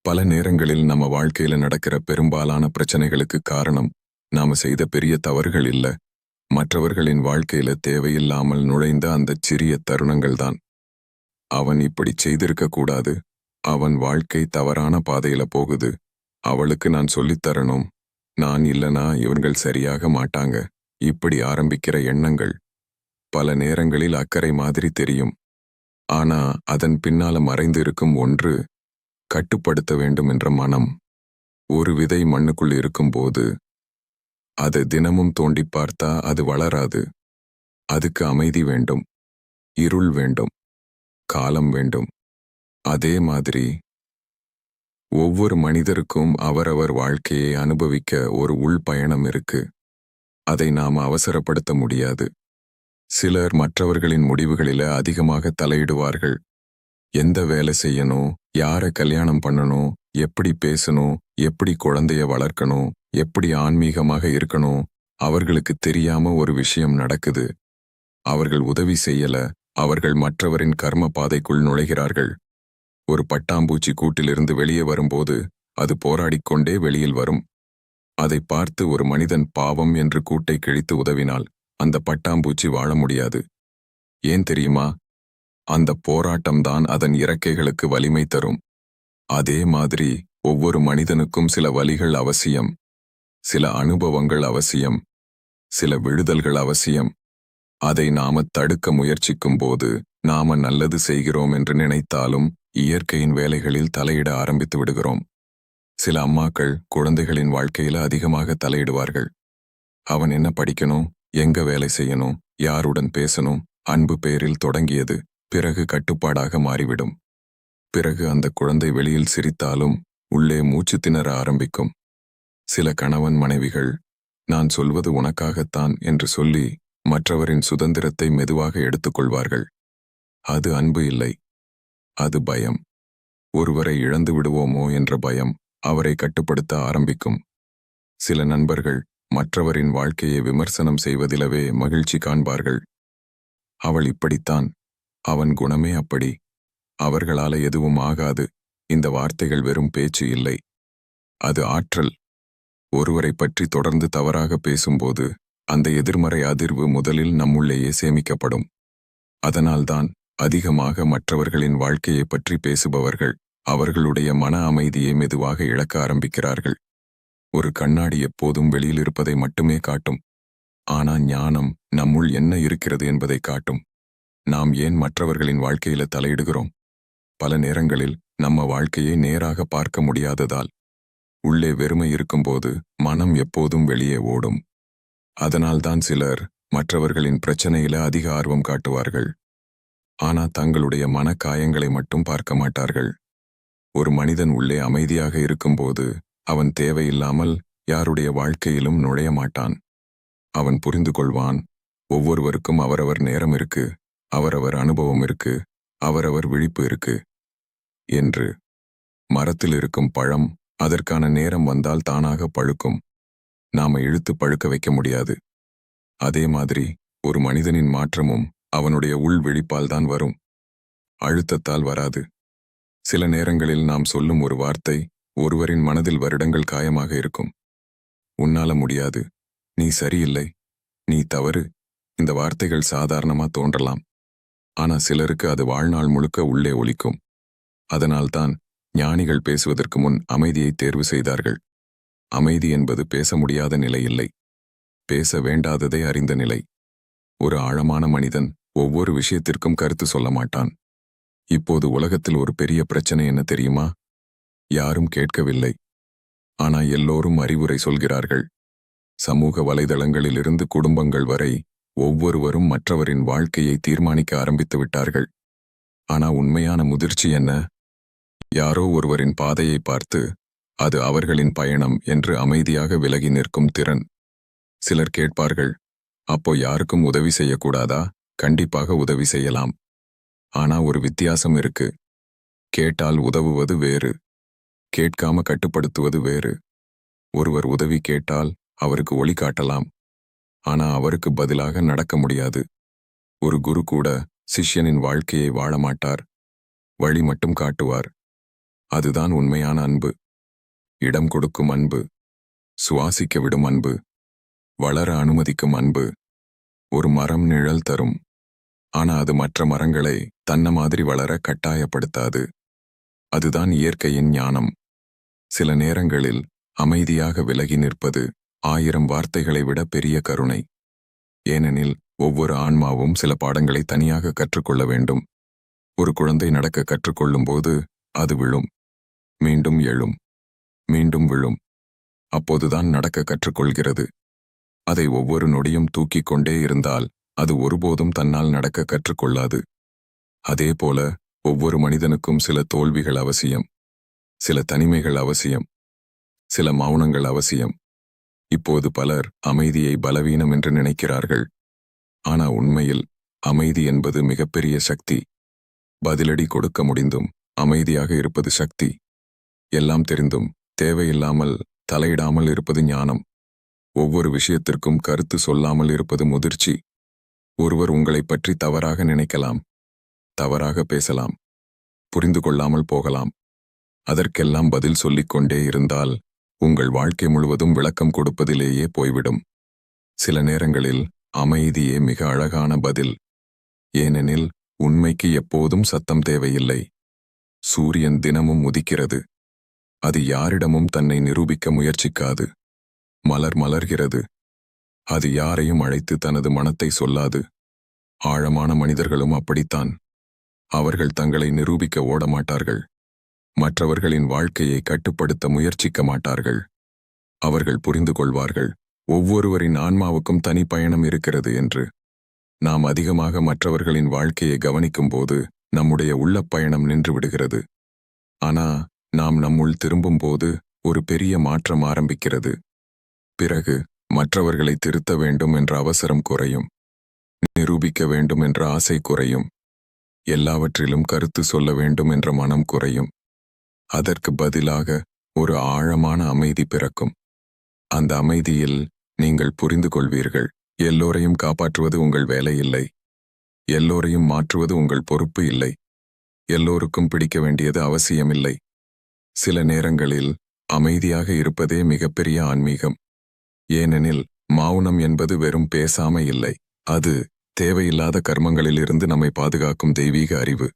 பல நேரங்களில் நம்ம வாழ்க்கையில நடக்கிற பெரும்பாலான பிரச்சனைகளுக்கு காரணம் நாம செய்த பெரிய தவறுகள் இல்ல, மற்றவர்களின் வாழ்க்கையில தேவையில்லாமல் நுழைந்த அந்த சிறிய தருணங்கள் தான். அவன் இப்படி செய்திருக்க கூடாது, அவன் வாழ்க்கை தவறான பாதையில போகுது, அவளுக்கு நான் சொல்லித் தரணும், நான் இல்லனா இவங்கள் சரியாக மாட்டாங்க, இப்படி ஆரம்பிக்கிற எண்ணங்கள் பல நேரங்களில் அக்கறை மாதிரி தெரியும். ஆனா அதன் பின்னால மறைந்து இருக்கும் ஒன்று, கட்டுப்படுத்த வேண்டும் என்ற மனம். ஒரு விதை மண்ணுக்குள் இருக்கும்போது அதை தினமும் தோண்டி பார்த்தா அது வளராது. அதுக்கு அமைதி வேண்டும், இருள் வேண்டும், காலம் வேண்டும். அதே மாதிரி ஒவ்வொரு மனிதருக்கும் அவரவர் வாழ்க்கையை அனுபவிக்க ஒரு உள் பயணம் இருக்கு. அதை நாம அவசரப்படுத்த முடியாது. சிலர் மற்றவர்களின் முடிவுகளில அதிகமாக தலையிடுவார்கள். எந்த வேலை செய்யணும், யாரை கல்யாணம் பண்ணணும், எப்படி பேசணும், எப்படி குழந்தைய வளர்க்கணும், எப்படி ஆன்மீகமாக இருக்கணும், அவர்களுக்கு தெரியாம ஒரு விஷயம் நடக்குது. அவர்கள் உதவி செய்யல, அவர்கள் மற்றவரின் கர்ம பாதைக்குள் நுழைகிறார்கள். ஒரு பட்டாம்பூச்சி கூட்டிலிருந்து வெளியே வரும்போது அது போராடிக்கொண்டே வெளியில் வரும். அதை பார்த்து ஒரு மனிதன் பாவம் என்று கூட்டை கிழித்து உதவினால் அந்த பட்டாம்பூச்சி வாழ முடியாது. ஏன் தெரியுமா? அந்த போராட்டம்தான் அதன் இறக்கைகளுக்கு வலிமை தரும். அதே மாதிரி ஒவ்வொரு மனிதனுக்கும் சில வலிகள் அவசியம், சில அனுபவங்கள் அவசியம், சில விழுதல்கள் அவசியம். அதை நாம தடுக்க முயற்சிக்கும் போது நாம நல்லது செய்கிறோம் என்று நினைத்தாலும் இயற்கையின் வேலைகளில் தலையிட ஆரம்பித்து விடுகிறோம். சில அம்மாக்கள் குழந்தைகளின் வாழ்க்கையில அதிகமாக தலையிடுவார்கள். அவன் என்ன படிக்கணும், எங்க வேலை செய்யணும், யாருடன் பேசணும், அன்பு பேரில் தொடங்கியது பிறகு கட்டுப்பாடாக மாறிவிடும். பிறகு அந்த குழந்தை வெளியில் சிரித்தாலும் உள்ளே மூச்சு திணற ஆரம்பிக்கும். சில கணவன் மனைவிகள், நான் சொல்வது உனக்காகத்தான் என்று சொல்லி மற்றவரின் சுதந்திரத்தை மெதுவாக எடுத்துக்கொள்வார்கள். அது அன்பு இல்லை, அது பயம். ஒருவரை இழந்து விடுவோமோ என்ற பயம் அவரை கட்டுப்படுத்த ஆரம்பிக்கும். சில நண்பர்கள் மற்றவரின் வாழ்க்கையை விமர்சனம் செய்வதிலவே மகிழ்ச்சி காண்பார்கள். அவள் இப்படித்தான், அவன் குணமே அப்படி, அவர்களால எதுவும் ஆகாது. இந்த வார்த்தைகள் வெறும் பேச்சு இல்லை, அது ஆற்றல். ஒருவரை பற்றி தொடர்ந்து தவறாக பேசும்போது அந்த எதிர்மறை அதிர்வு முதலில் நம்முள்ளேயே சேமிக்கப்படும். அதனால்தான் அதிகமாக மற்றவர்களின் வாழ்க்கையை பற்றி பேசுபவர்கள் அவர்களுடைய மன அமைதியை மெதுவாக இழக்க ஆரம்பிக்கிறார்கள். ஒரு கண்ணாடி எப்போதும் வெளியில் இருப்பதை மட்டுமே காட்டும், ஆனா ஞானம் நம்முள் என்ன இருக்கிறது என்பதை காட்டும். நாம் ஏன் மற்றவர்களின் வாழ்க்கையில தலையிடுகிறோம்? பல நேரங்களில் நம்ம வாழ்க்கையை நேராக பார்க்க முடியாததால். உள்ளே வெறுமை இருக்கும்போது மனம் எப்போதும் வெளியே ஓடும். அதனால்தான் சிலர் மற்றவர்களின் பிரச்சனையில அதிக ஆர்வம் காட்டுவார்கள். ஆனா தங்களுடைய மன காயங்களை மட்டும் பார்க்க மாட்டார்கள். ஒரு மனிதன் உள்ளே அமைதியாக இருக்கும்போது அவன் தேவையில்லாமல் யாருடைய வாழ்க்கையிலும் நுழைய மாட்டான். அவன் புரிந்து கொள்வான், ஒவ்வொருவருக்கும் அவரவர் நேரம் இருக்கு, அவரவர் அனுபவம் இருக்கு, அவரவர் விழிப்பு இருக்கு என்று. மரத்தில் இருக்கும் பழம் அதற்கான நேரம் வந்தால் தானாக பழுக்கும். நாம இழுத்து பழுக்க வைக்க முடியாது. அதே மாதிரி ஒரு மனிதனின் மாற்றமும் அவனுடைய உள் விழிப்பால் தான் வரும், அழுத்தத்தால் வராது. சில நேரங்களில் நாம் சொல்லும் ஒரு வார்த்தை ஒருவரின் மனதில் வருடங்கள் காயமாக இருக்கும். உன்னால முடியாது, நீ சரியில்லை, நீ தவறு. இந்த வார்த்தைகள் சாதாரணமா தோன்றலாம், ஆனா சிலருக்கு அது வாழ்நாள் முழுக்க உள்ளே ஒலிக்கும். அதனால்தான் ஞானிகள் பேசுவதற்கு முன் அமைதியை தேர்வு செய்தார்கள். அமைதி என்பது பேச முடியாத நிலை இல்லை, பேச வேண்டாததை அறிந்த நிலை. ஒரு ஆழமான மனிதன் ஒவ்வொரு விஷயத்திற்கும் கருத்து சொல்ல மாட்டான். இப்போது உலகத்தில் ஒரு பெரிய பிரச்சனை என்ன தெரியுமா? யாரும் கேட்கவில்லை, ஆனா எல்லோரும் அறிவுரை சொல்கிறார்கள். சமூக வலைதளங்களிலிருந்து குடும்பங்கள் வரை ஒவ்வொருவரும் மற்றவரின் வாழ்க்கையை தீர்மானிக்க ஆரம்பித்து விட்டார்கள். ஆனா உண்மையான முதிர்ச்சி என்ன? யாரோ ஒருவரின் பாதையை பார்த்து அது அவர்களின் பயணம் என்று அமைதியாக விலகி நிற்கும் திறன். சிலர் கேட்பார்கள், அப்போ யாருக்கும் உதவி செய்யக்கூடாதா? கண்டிப்பாக உதவி செய்யலாம். ஆனா ஒரு வித்தியாசம் இருக்கு. கேட்டால் உதவுவது வேறு, கேட்காம கட்டுப்படுத்துவது வேறு. ஒருவர் உதவி கேட்டால் அவருக்கு ஒளி காட்டலாம், ஆனா அவருக்கு பதிலாக நடக்க முடியாது. ஒரு குரு கூட சிஷ்யனின் வாழ்க்கையை வாழ மாட்டார், வழி மட்டும் காட்டுவார். அதுதான் உண்மையான அன்பு. இடம் கொடுக்கும் அன்பு, சுவாசிக்க விடும் அன்பு, வளர அனுமதிக்கும் அன்பு. ஒரு மரம் நிழல் தரும், ஆனா அது மற்ற மரங்களை தன்ன மாதிரி வளர கட்டாயப்படுத்தாது. அதுதான் இயற்கையின் ஞானம். சில நேரங்களில் அமைதியாக விலகி நிற்பது 1000 வார்த்தைகளை விட பெரிய கருணை. ஏனெனில் ஒவ்வொரு ஆன்மாவும் சில பாடங்களை தனியாக கற்றுக்கொள்ள வேண்டும். ஒரு குழந்தை நடக்க கற்றுக்கொள்ளும்போது அது விழும், மீண்டும் எழும், மீண்டும் விழும். அப்போதுதான் நடக்க கற்றுக்கொள்கிறது. அதை ஒவ்வொரு நொடியும் தூக்கிக் கொண்டே இருந்தால் அது ஒருபோதும் தன்னால் நடக்க கற்றுக்கொள்ளாது. அதேபோல ஒவ்வொரு மனிதனுக்கும் சில தோல்விகள் அவசியம், சில தனிமைகள் அவசியம், சில மௌனங்கள் அவசியம். இப்போது பலர் அமைதியை பலவீனம் என்று நினைக்கிறார்கள். ஆனா உண்மையில் அமைதி என்பது மிகப்பெரிய சக்தி. பதிலடி கொடுக்க முடிந்தும் அமைதியாக இருப்பது சக்தி. எல்லாம் தெரிந்தும் தேவையில்லாமல் தலையிடாமல் இருப்பது ஞானம். ஒவ்வொரு விஷயத்திற்கும் கருத்து சொல்லாமல் இருப்பது முதிர்ச்சி. ஒருவர் உங்களைப் பற்றி தவறாக நினைக்கலாம், தவறாக பேசலாம், புரிந்து கொள்ளாமல் போகலாம். அதற்கெல்லாம் பதில் சொல்லிக் கொண்டே இருந்தால் உங்கள் வாழ்க்கை முழுவதும் விளக்கம் கொடுப்பதிலேயே போய்விடும். சில நேரங்களில் அமைதியே மிக அழகான பதில். ஏனெனில் உண்மைக்கு எப்போதும் சத்தம் தேவையில்லை. சூரியன் தினமும் உதிக்கிறது. அது யாரிடமும் தன்னை நிரூபிக்க முயற்சிக்காது. மலர் மலர்கிறது. அது யாரையும் அழைத்து தனது மனத்தை சொல்லாது. ஆழமான மனிதர்களும் அப்படித்தான். அவர்கள் தங்களை நிரூபிக்க ஓடமாட்டார்கள். மற்றவர்களின் வாழ்க்கையை கட்டுப்படுத்த முயற்சிக்க மாட்டார்கள். அவர்கள் புரிந்து கொள்வார்கள், ஒவ்வொருவரின் ஆன்மாவுக்கும் தனி பயணம் இருக்கிறது என்று. நாம் அதிகமாக மற்றவர்களின் வாழ்க்கையை கவனிக்கும்போது நம்முடைய உள்ளப் பயணம் நின்று விடுகிறது. ஆனா நாம் நம்முள் திரும்பும்போது ஒரு பெரிய மாற்றம் ஆரம்பிக்கிறது. பிறகு மற்றவர்களை திருத்த வேண்டும் என்ற அவசரம் குறையும். நிரூபிக்க வேண்டும் என்ற ஆசை குறையும். எல்லாவற்றிலும் கருத்து சொல்ல வேண்டும் என்ற மனம் குறையும். அதற்கு பதிலாக ஒரு ஆழமான அமைதி பிறக்கும். அந்த அமைதியில் நீங்கள் புரிந்து கொள்வீர்கள், எல்லோரையும் காப்பாற்றுவது உங்கள் வேலை இல்லை. எல்லோரையும் மாற்றுவது உங்கள் பொறுப்பு இல்லை. எல்லோருக்கும் பிடிக்க வேண்டியது அவசியமில்லை. சில நேரங்களில் அமைதியாக இருப்பதே மிகப்பெரிய ஆன்மீகம். ஏனெனில் மௌனம் என்பது வெறும் பேசாமை இல்லை. அது தேவையில்லாத கர்மங்களிலிருந்து நம்மை பாதுகாக்கும் தெய்வீக அறிவு.